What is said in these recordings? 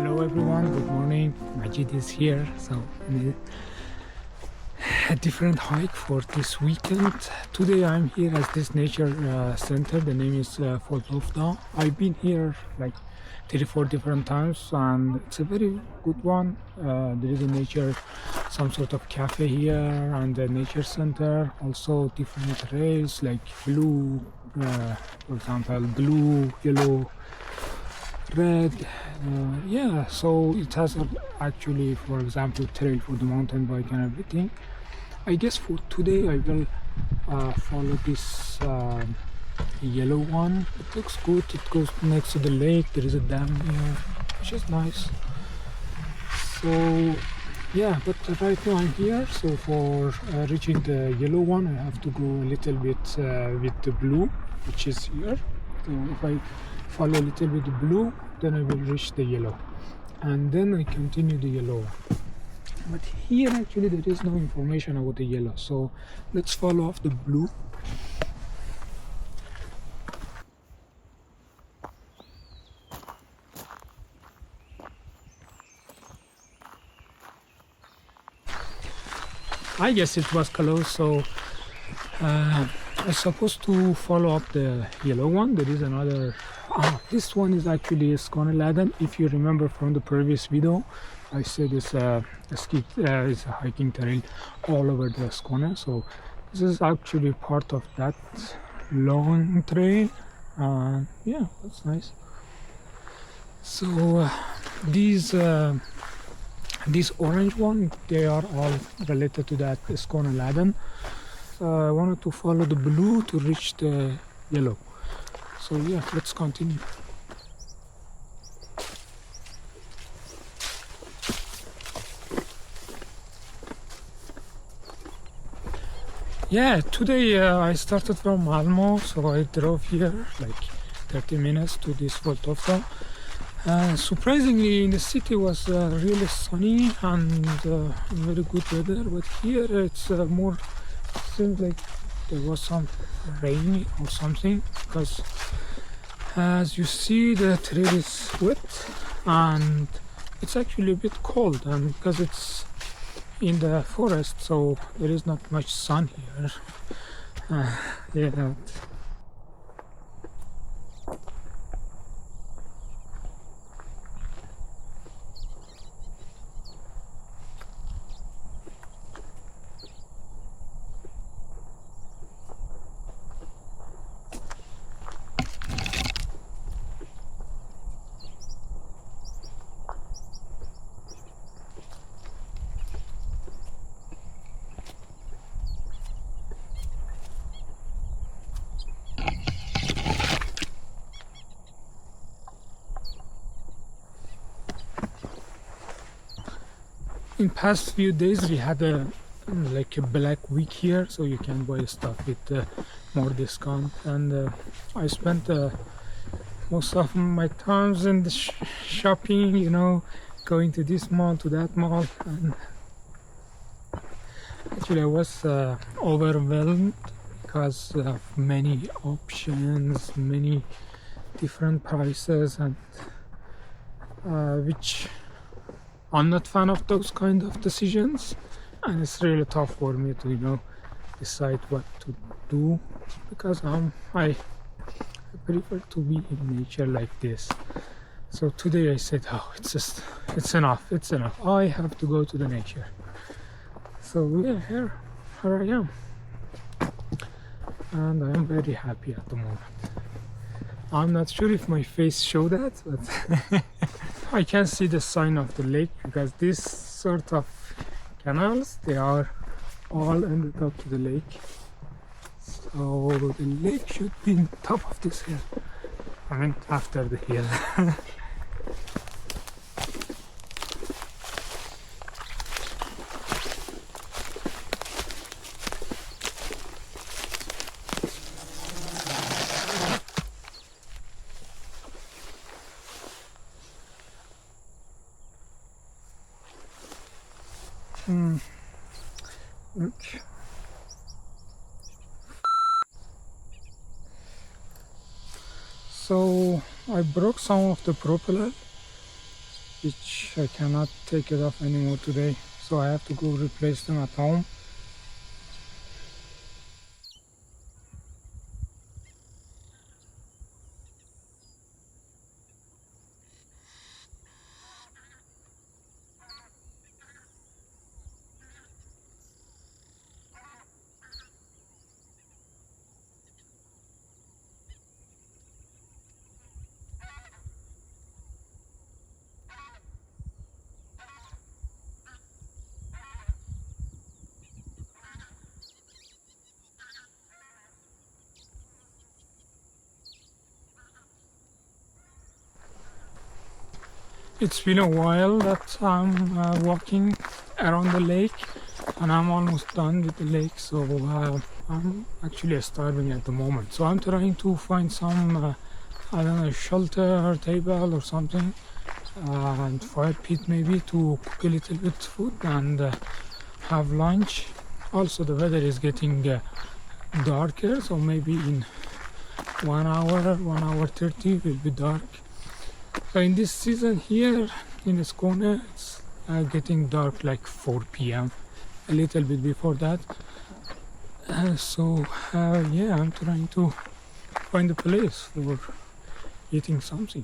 Hello everyone, good morning. Majid is here. So in a different hike for this weekend. Today I'm here at this nature center. The name is Fulltofta. I've been here like 34 different times and it's a very good one. There is a nature, some sort of cafe here and the nature center. Also different trails like blue, for example, blue, yellow, red. Yeah, so it has actually, for example, trail for the mountain bike and everything. I guess for today I will follow this yellow one. It looks good. It goes next to the lake. There is a dam here, which is nice. So yeah, but right now I'm here. So for reaching the yellow one, I have to go a little bit with the blue, which is here. So if I follow a little bit the blue, then I will reach the yellow, and then I continue the yellow one. But here actually there is no information about the yellow, so let's follow off the blue. I guess it was close, so I'm supposed to follow up the yellow one. There is another. This one is actually a Skåneladden. If you remember from the previous video, I said it's a hiking trail all over the Skåne. So this is actually part of that long trail. Yeah, that's nice. So these orange one, they are all related to that Skåneladden. I wanted to follow the blue to reach the yellow. So yeah, let's continue. Yeah, today I started from Malmo, so I drove here like 30 minutes to this Fulltofta. Surprisingly, in the city was really sunny and very good weather, but here it's more, seems like there was some rain or something, because as you see the trail is wet and it's actually a bit cold, and because it's in the forest, so there is not much sun here. Yeah. In past few days we had a black week here, so you can buy stuff with more discount, and I spent most of my times in the shopping, going to this mall, to that mall, and actually I was overwhelmed because of many options, many different prices, and which I'm not fan of those kind of decisions, and it's really tough for me to decide what to do, because I prefer to be in nature like this. So today I said, it's enough, I have to go to the nature. So yeah, here I am, and I am very happy at the moment. I'm not sure if my face show that, but I can see the sign of the lake, because this sort of canals, they are all ended up to the lake. So the lake should be on top of this hill. I mean, after the hill. Look. So I broke some of the propeller which I cannot take it off anymore today, so I have to go replace them at home. It's been a while that I'm walking around the lake, and I'm almost done with the lake, so I'm actually starving at the moment. So I'm trying to find some, I don't know, shelter or table or something, and fire pit maybe to cook a little bit food and have lunch. Also, the weather is getting darker, so maybe in 1 hour 30 will be dark. So in this season here in Skåne, it's getting dark like 4 p.m. a little bit before that. Yeah, I'm trying to find a place for eating something.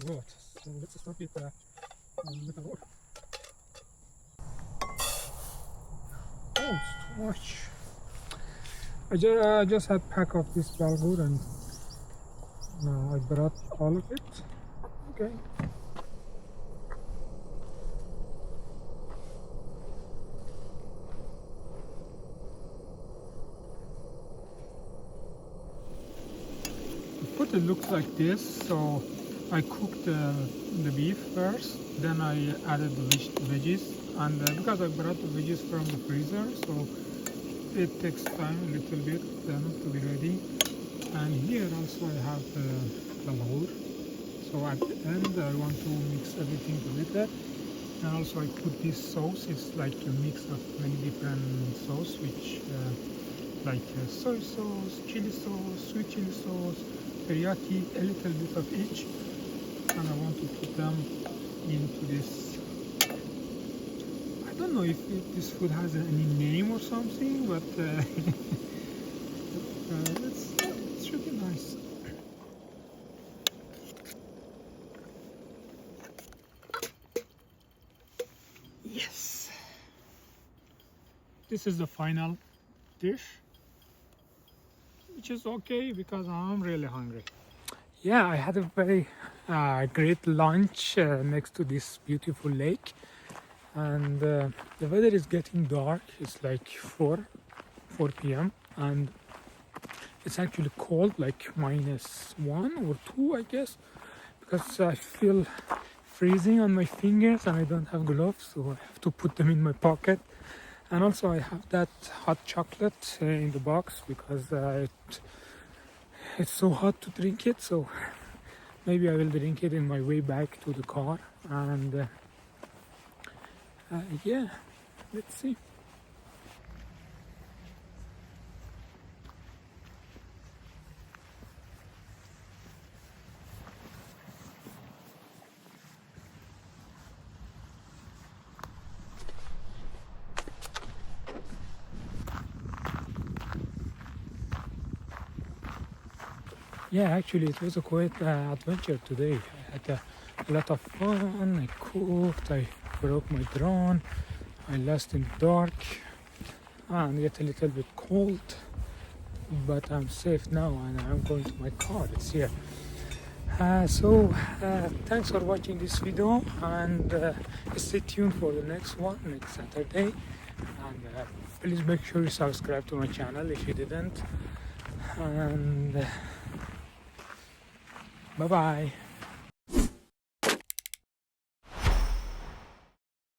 Good. So let's start with the water. Oh, it's too much. I just had pack of this bulgur and I brought all of it. Okay. The food it looks like this. So I cooked the beef first, then I added the veggies, and because I brought the veggies from the freezer, so it takes time a little bit then to be ready. And here also I have the bulgur. So at the end I want to mix everything together. And also I put this sauce. It's like a mix of many different sauce, which like soy sauce, chili sauce, sweet chili sauce, teriyaki, a little bit of each. And I want to put them into this. I don't know if this food has any name or something, but it's really nice. Yes. This is the final dish, which is okay because I'm really hungry. Yeah, I had a very great lunch next to this beautiful lake, and the weather is getting dark. It's like 4 p.m. and it's actually cold, like -1 or 2, I guess, because I feel freezing on my fingers and I don't have gloves, so I have to put them in my pocket. And also I have that hot chocolate in the box because it's so hot to drink it, so maybe I will drink it in my way back to the car. And yeah, let's see. Yeah, actually, it was a quite adventure today. I had a lot of fun. I cooked, I broke my drone, I lost in the dark, and get a little bit cold. But I'm safe now, and I'm going to my car. It's here. Thanks for watching this video, and stay tuned for the next one next Saturday. And please make sure you subscribe to my channel if you didn't. And bye bye.